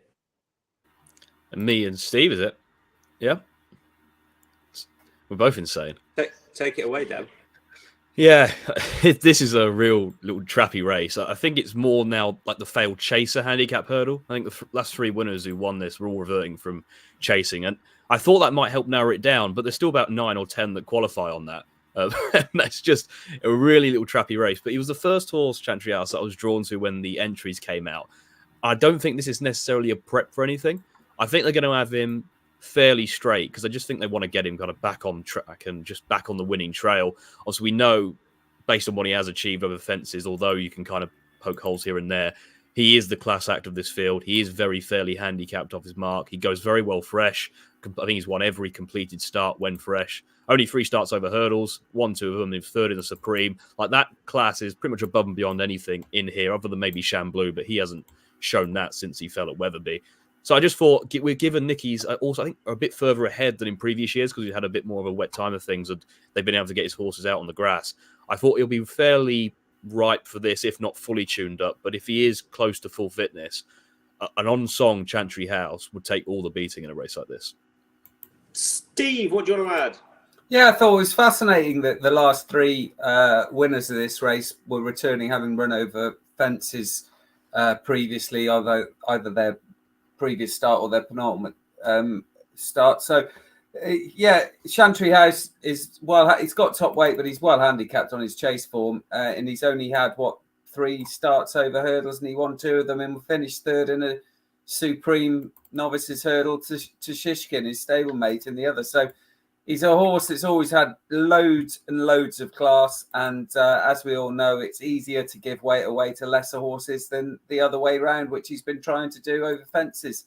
Me and Steve, is it? Yeah. We're both insane. Take it away, Dan. Yeah, this is a real little trappy race. I think it's more now like the failed chaser handicap hurdle. I think the last 3 winners who won this were all reverting from chasing. And I thought that might help narrow it down, but there's still about 9 or 10 that qualify on that. That's just a really little trappy race. But he was the first horse, Chantry House, that I was drawn to when the entries came out. I don't think this is necessarily a prep for anything. I think they're going to have him fairly straight because I just think they want to get him kind of back on track and just back on the winning trail. Also, we know, based on what he has achieved over fences, although you can kind of poke holes here and there, he is the class act of this field. He is very fairly handicapped off his mark. He goes very well fresh. I think he's won every completed start when fresh. Only 3 starts over hurdles, 1-2 of them. He's 3rd in the Supreme. Like, that class is pretty much above and beyond anything in here, other than maybe Shamblu, but he hasn't shown that since he fell at Weatherby. So I just thought we're given Nicky's also, I think, are a bit further ahead than in previous years because we had a bit more of a wet time of things and they've been able to get his horses out on the grass. I thought he'll be fairly ripe for this, if not fully tuned up. But if he is close to full fitness, an on-song Chantry House would take all the beating in a race like this. Steve, what do you want to add? Yeah, I thought it was fascinating that the last 3 winners of this race were returning, having run over fences previously, either their previous start or their penultimate start. So, Chantry House is he's got top weight, but he's well handicapped on his chase form, and he's only had 3 starts over hurdles, and he won 2 of them, and finished 3rd in a Supreme Novices hurdle to Shishkin, his stablemate, in the other. So he's a horse that's always had loads and loads of class, and as we all know, it's easier to give weight away to lesser horses than the other way round, which he's been trying to do over fences.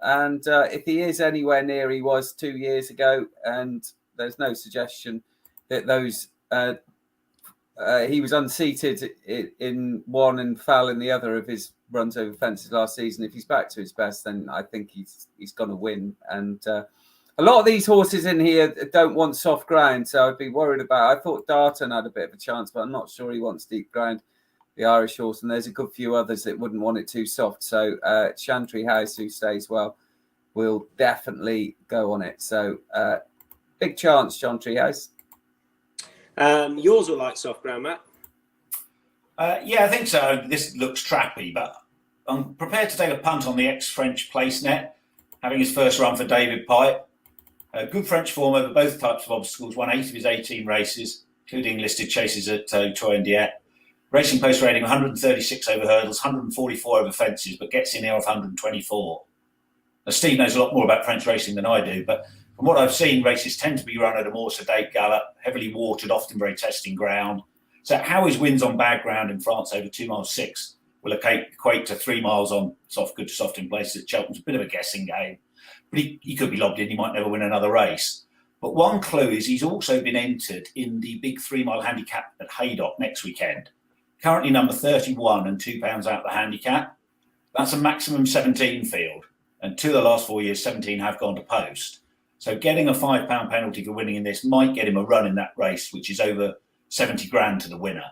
And if he is anywhere near he was 2 years ago, and there's no suggestion that those he was unseated in one and fell in the other of his runs over fences last season. If he's back to his best, then I think he's going to win. And a lot of these horses in here don't want soft ground, so I'd be worried about. I thought Darton had a bit of a chance, but I'm not sure he wants deep ground, the Irish horse, and there's a good few others that wouldn't want it too soft. So Chantry House, who stays well, will definitely go on it. So big chance, Chantry House. Yours will like soft ground, Matt. Yeah, I think so. This looks trappy, but I'm prepared to take a punt on the ex-French Placenet, having his first run for David Pipe. Good French form over both types of obstacles, won 8 of his 18 races, including listed chases at Troy and Dieppe. Racing post rating 136 over hurdles, 144 over fences, but gets in here off 124. Now, Steve knows a lot more about French racing than I do, but from what I've seen, races tend to be run at a more sedate gallop, heavily watered, often very testing ground. So how his wins on bad ground in France over 2 miles 6 will equate to 3 miles on soft, good to soft in places at Cheltenham's a bit of a guessing game. But he could be lobbed in. He might never win another race. But one clue is he's also been entered in the big 3 mile handicap at Haydock next weekend. Currently number 31 and £2 out the handicap. That's a maximum 17 field. And 2 of the last 4 years, 17 have gone to post. So getting a £5 penalty for winning in this might get him a run in that race, which is over 70 grand to the winner.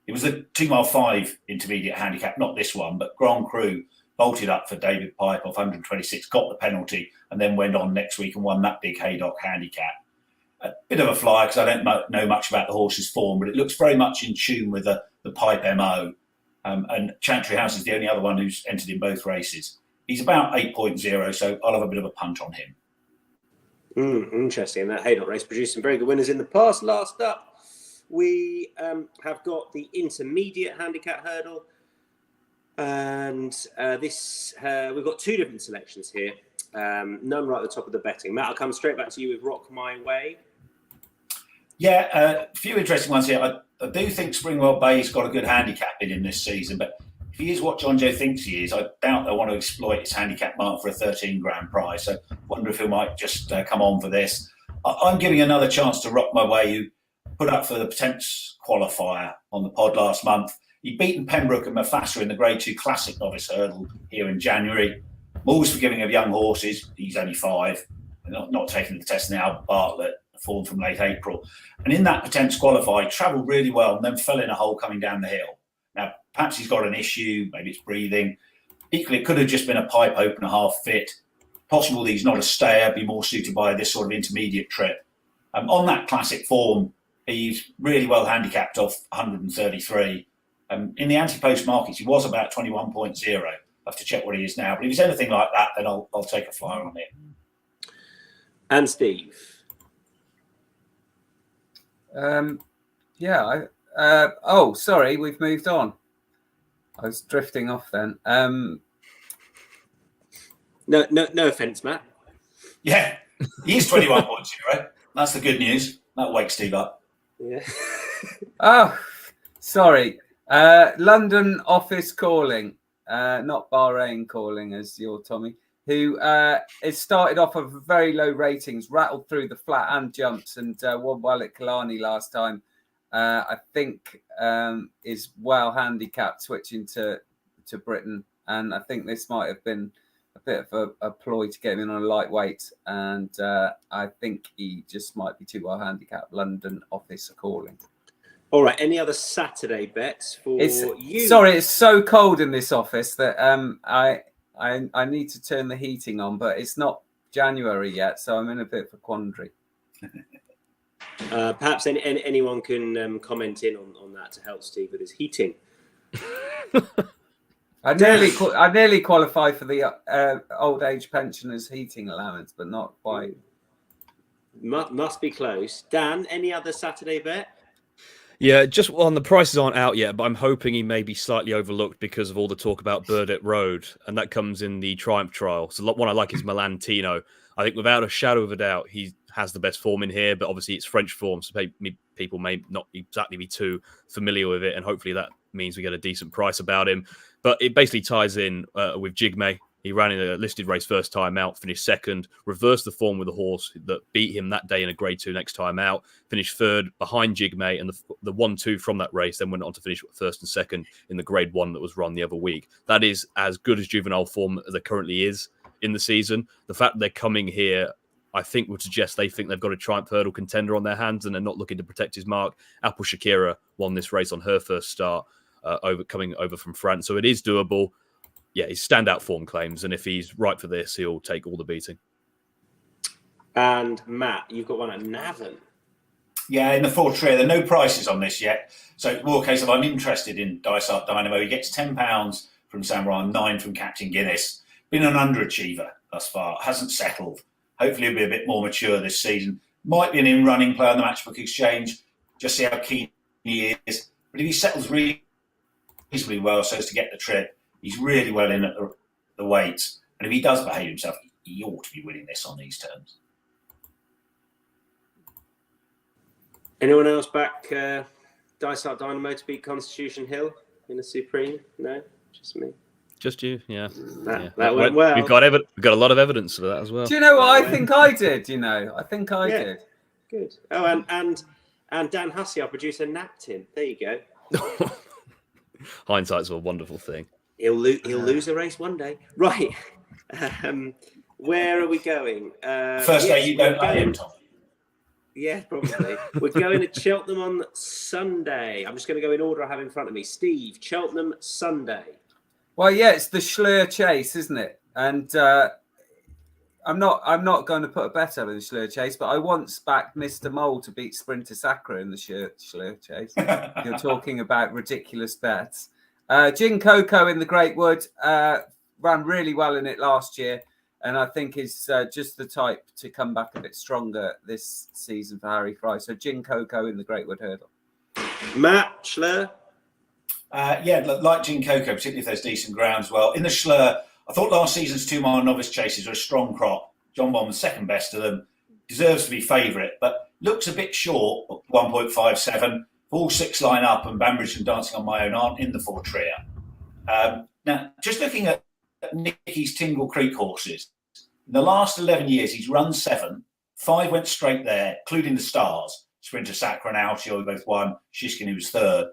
It was a 2 mile 5 intermediate handicap, not this one, but Grand Cru bolted up for David Pipe off 126, got the penalty, and then went on next week and won that big Haydock handicap. A bit of a flyer because I don't know much about the horse's form, but it looks very much in tune with the Pipe MO. And Chantry House is the only other one who's entered in both races. He's about 8.0, so I'll have a bit of a punt on him. Interesting. That Haydock race produced some very good winners in the past. Last up, we have got the intermediate handicap hurdle. And we've got two different selections here. None right at the top of the betting. Matt, I'll come straight back to you with Rock My Way. Yeah, a few interesting ones here. I do think Springwell Bay's got a good handicap in him this season, but if he is what John Joe thinks he is, I doubt they'll want to exploit his handicap mark for a 13 grand prize. So I wonder if he might just come on for this. I'm giving another chance to Rock My Way, who put up for the Potence qualifier on the pod last month. He'd beaten Pembroke and Mufasa in the Grade 2 Classic Novice Hurdle here in January. I'm always forgiving of young horses. He's only 5. Not taking the test now. Bartlett, form from late April. And in that Potence qualifier, he travelled really well and then fell in a hole coming down the hill. Now, perhaps he's got an issue. Maybe it's breathing. Equally, it could have just been a pipe opener half fit. Possible that he's not a stayer, be more suited by this sort of intermediate trip. On that classic form, he's really well handicapped off 133. In the anti-post markets, he was about 21.0. I'll have to check what he is now. But if he's anything like that, then I'll take a flyer on it. And Steve. Sorry, we've moved on. I was drifting off then. No offence, Matt. Yeah, he's 21.0. That's the good news. That'll wake Steve up. Yeah. Oh, sorry. London office calling, not Bahrain calling, as your Tommy, who it started off of very low ratings, rattled through the flat and jumps, and won well at Killarney last time. I think is well handicapped switching to Britain, and I think this might have been a bit of a ploy to get him in on a lightweight, and I think he just might be too well handicapped. London office calling. All right. Any other Saturday bets for you? Sorry, it's so cold in this office that I need to turn the heating on, but it's not January yet, so I'm in a bit of a quandary. Perhaps anyone can comment in on that to help Steve with his heating. I nearly qualify for the old age pensioners heating allowance, but not quite. Must be close. Dan, any other Saturday bet? Yeah, just on the prices aren't out yet, but I'm hoping he may be slightly overlooked because of all the talk about Burdett Road, and that comes in the Triumph trial. So one I like is Milantino. I think without a shadow of a doubt, he has the best form in here, but obviously it's French form, so people may not exactly be too familiar with it, and hopefully that means we get a decent price about him. But it basically ties in with Jigme. He ran in a listed race first time out, finished second, reversed the form with a horse that beat him that day in a Grade 2 next time out, finished third behind Jigme, and the 1-2 from that race then went on to finish first and second in the Grade 1 that was run the other week. That is as good as juvenile form as there currently is in the season. The fact that they're coming here, I think, would suggest they think they've got a Triumph Hurdle contender on their hands and they're not looking to protect his mark. Apple Shakira won this race on her first start, coming over from France, so it is doable. Yeah, he's standout form claims, and if he's right for this, he'll take all the beating. And Matt, you've got one at Navan. Yeah, in the 4 trio, there are no prices on this yet. So it's more a case of I'm interested in Dysart Dynamo. He gets £10 from Samurai and 9 from Captain Guinness. Been an underachiever thus far, hasn't settled. Hopefully he'll be a bit more mature this season. Might be an in-running player on the Matchbook Exchange. Just see how keen he is. But if he settles reasonably well so as to get the trip, he's really well in at the weights. And if he does behave himself, he ought to be winning this on these terms. Anyone else back Dysart Dynamo to beat Constitution Hill in a Supreme? No, just me. Just you, yeah. That went well. We've got a lot of evidence for that as well. Do you know what I think I did? I think I did. Good. Oh, and Dan Hussey, our producer, napped him. There you go. Hindsight's a wonderful thing. He'll lose a race one day. Right. Where are we going? First day you don't own him, Tom. Yeah, probably. We're going to Cheltenham on Sunday. I'm just going to go in order I have in front of me. Steve, Cheltenham Sunday. Well, yeah, it's the Schlur Chase, isn't it? And I'm not going to put a bet over the Schlur Chase, but I once backed Mr. Mole to beat Sprinter Sacra in the Schlur Chase. You're talking about ridiculous bets. Gin Coco in the Great Wood ran really well in it last year, and I think is just the type to come back a bit stronger this season for Harry Fry. So Gin Coco in the Great Wood Hurdle. Matt, Schlur? Yeah, like Gin Coco, particularly if there's decent ground as well. In the Schlur, I thought last season's 2 mile novice chases were a strong crop. John Bond was second best of them. Deserves to be favourite, but looks a bit short at 1.57. All 6 line up, and Banbridge and Dancing on My Own aren't in the 4 trio. Now, just looking at Nicky's Tingle Creek horses, in the last 11 years, he's run 7. 5 went straight there, including the Stars. Sprinter Sacra and Altior both won. Shishkin, who was 3rd.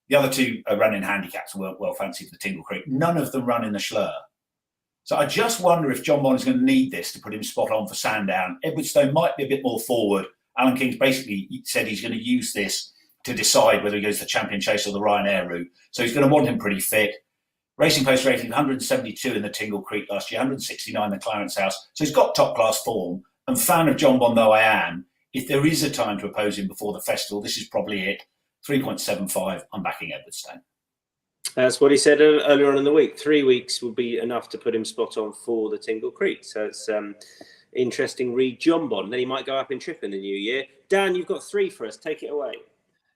The other 2 run in handicaps and weren't well fancied for Tingle Creek. None of them run in the Schlur. So I just wonder if John Bond is going to need this to put him spot on for Sandown. Edwardstone might be a bit more forward. Alan King's basically said he's going to use this to decide whether he goes the Champion Chase or the Ryanair route. So he's going to want him pretty fit. Racing Post rating 172 in the Tingle Creek last year, 169 in the Clarence House. So he's got top class form. And fan of John Bond though I am, if there is a time to oppose him before the festival, this is probably it. 3.75, I'm backing Edwardstone. That's what he said earlier on in the week. 3 weeks will be enough to put him spot on for the Tingle Creek. So it's interesting read John Bond. Then he might go up in trip in the new year. Dan, you've got 3 for us. Take it away.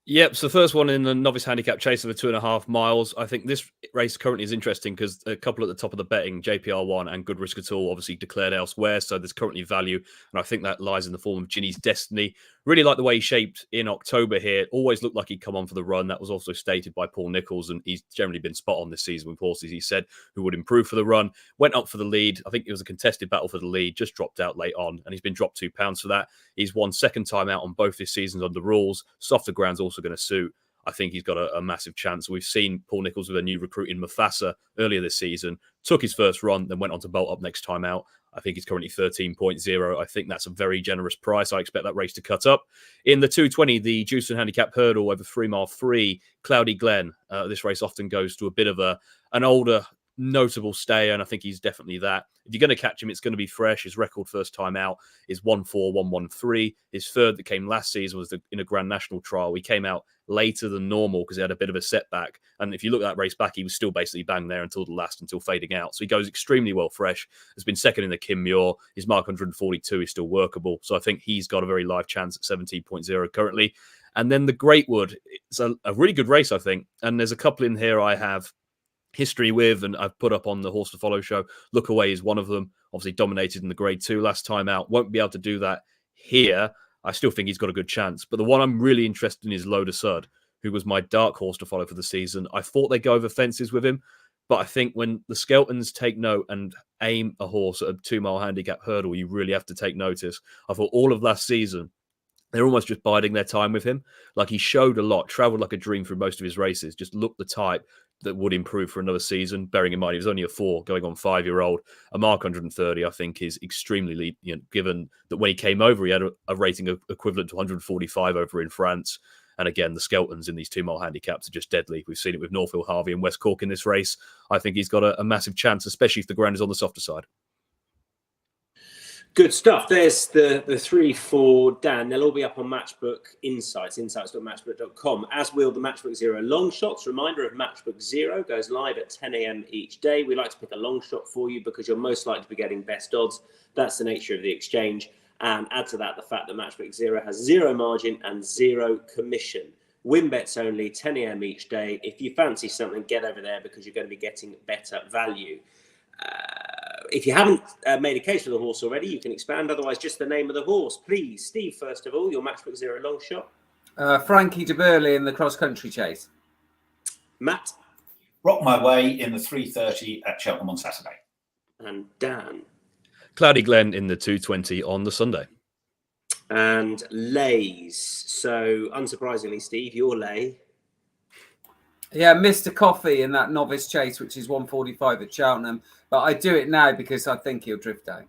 Yep. So the first one in the novice handicap chase over 2.5 miles. I think this race currently is interesting because a couple at the top of the betting, JPR1 and Good Risk at All, obviously declared elsewhere. So there's currently value. And I think that lies in the form of Ginny's Destiny. Really like the way he shaped in October here. Always looked like he'd come on for the run. That was also stated by Paul Nicholls. And he's generally been spot on this season with horses, he said, who would improve for the run. Went up for the lead. I think it was a contested battle for the lead. Just dropped out late on. And he's been dropped £2 for that. He's won second time out on both his seasons under rules. Softer ground's also going to suit. I think he's got a massive chance. We've seen Paul Nicholls with a new recruit in Mufasa earlier this season. Took his first run, then went on to bolt up next time out. I think he's currently 13.0. I think that's a very generous price. I expect that race to cut up. In the 220, the Jewston Handicap Hurdle over 3 mile free, Cloudy Glen. This race often goes to a bit of an older, notable stayer, and I think he's definitely that. If you're going to catch him, it's going to be fresh. His record first time out is 1-4-1-1-3. His third that came last season was in a Grand National trial. He came out later than normal because he had a bit of a setback. And if you look at that race back, he was still basically bang there until the last, until fading out. So he goes extremely well fresh. Has been second in the Kim Muir. His mark 142 is still workable. So I think he's got a very live chance at 17.0 currently. And then the Great Wood, it's a really good race, I think. And there's a couple in here I have history with, and I've put up on the Horse to Follow show. Look Away is one of them. Obviously dominated in the Grade 2 last time out. Won't be able to do that here. I still think he's got a good chance. But the one I'm really interested in is Loda Sud, who was my dark horse to follow for the season. I thought they'd go over fences with him, but I think when the Skeltons take note and aim a horse at a 2 mile handicap hurdle, you really have to take notice. I thought all of last season, they're almost just biding their time with him. Like, he showed a lot, travelled like a dream through most of his races, just looked the type that would improve for another season, bearing in mind he was only a 4 going on 5-year-old. A mark 130, I think, is extremely, given that when he came over, he had a rating equivalent to 145 over in France. And again, the Skeltons in these 2 mile handicaps are just deadly. We've seen it with Northfield Harvey and West Cork in this race. I think he's got a massive chance, especially if the ground is on the softer side. Good stuff. There's the 3 for Dan. They'll all be up on Matchbook Insights, insights.matchbook.com, as will the Matchbook Zero long shots. Reminder of Matchbook Zero goes live at 10 a.m. each day. We like to pick a long shot for you because you're most likely to be getting best odds. That's the nature of the exchange. And add to that the fact that Matchbook Zero has 0 margin and 0 commission. Win bets only, 10 a.m. each day. If you fancy something, get over there because you're going to be getting better value. If you haven't made a case for the horse already, you can expand. Otherwise, just the name of the horse. Please, Steve, first of all, your Matchbook Zero long shot. Frankie de Burley in the cross-country chase. Matt. Rock My Way in the 3:30 at Cheltenham on Saturday. And Dan. Cloudy Glen in the 220 on the Sunday. And Lays. So, unsurprisingly, Steve, your lay. Yeah, Mr. Coffee in that novice chase, which is 145 at Cheltenham. But I do it now because I think he'll drift out.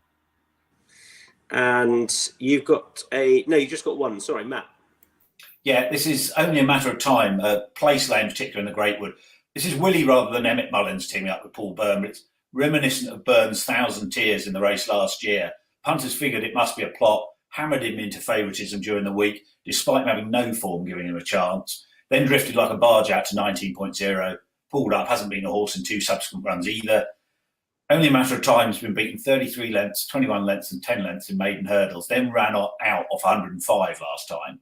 And you've got you just got one. Sorry, Matt. Yeah, this is only a matter of time. Place lay in particular in the Greatwood. This is Willie rather than Emmett Mullins teaming up with Paul Byrne, but it's reminiscent of Byrne's 1,000 Tears in the race last year. Punters figured it must be a plot, hammered him into favouritism during the week, despite having no form giving him a chance. Then drifted like a barge out to 19.0, pulled up, hasn't been a horse in 2 subsequent runs either. Only a matter of time, has been beaten 33 lengths, 21 lengths and 10 lengths in maiden hurdles, then ran out off 105 last time.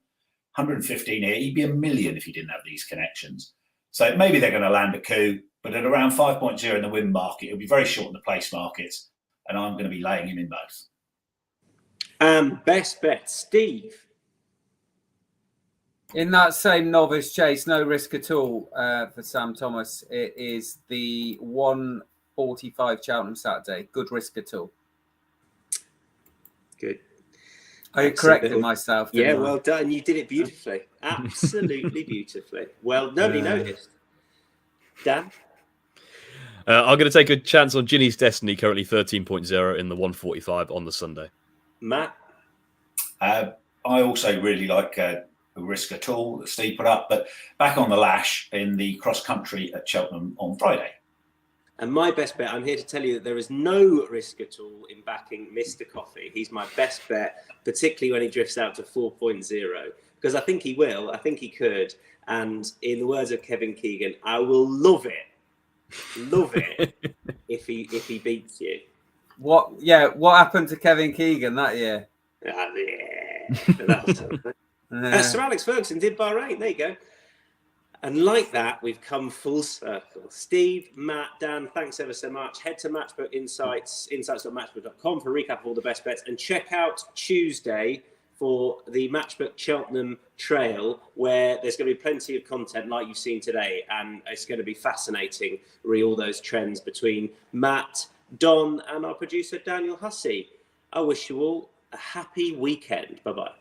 115 here, he'd be $1 million if he didn't have these connections. So maybe they're going to land a coup, but at around 5.0 in the win market, it'll be very short in the place markets, and I'm going to be laying him in both. Best bet, Steve. In that same novice chase, no risk at all for Sam Thomas. It is the 1:45 Cheltenham Saturday. Good risk at all. Good. I corrected myself. Yeah, well done. You did it beautifully. Absolutely beautifully. Well, nobody noticed. Dan? I'm going to take a chance on Ginny's Destiny, currently 13.0 in the 1:45 on the Sunday. Matt? I also really like risk at all that Steve put up, but back on the lash in the cross country at Cheltenham on Friday. And my best bet, I'm here to tell you that there is no risk at all in backing Mr. Coffee. He's my best bet, particularly when he drifts out to 4.0, because I think he will. I think he could. And in the words of Kevin Keegan, I will love it if he beats you. What happened to Kevin Keegan that year? Sir Alex Ferguson did Bahrain. There you go. And like that, we've come full circle. Steve, Matt, Dan, thanks ever so much. Head to Matchbook Insights, insights.matchbook.com for a recap of all the best bets. And check out Tuesday for the Matchbook Cheltenham Trail, where there's going to be plenty of content like you've seen today. And it's going to be fascinating, really, all those trends between Matt, Don, and our producer, Daniel Hussey. I wish you all a happy weekend. Bye-bye.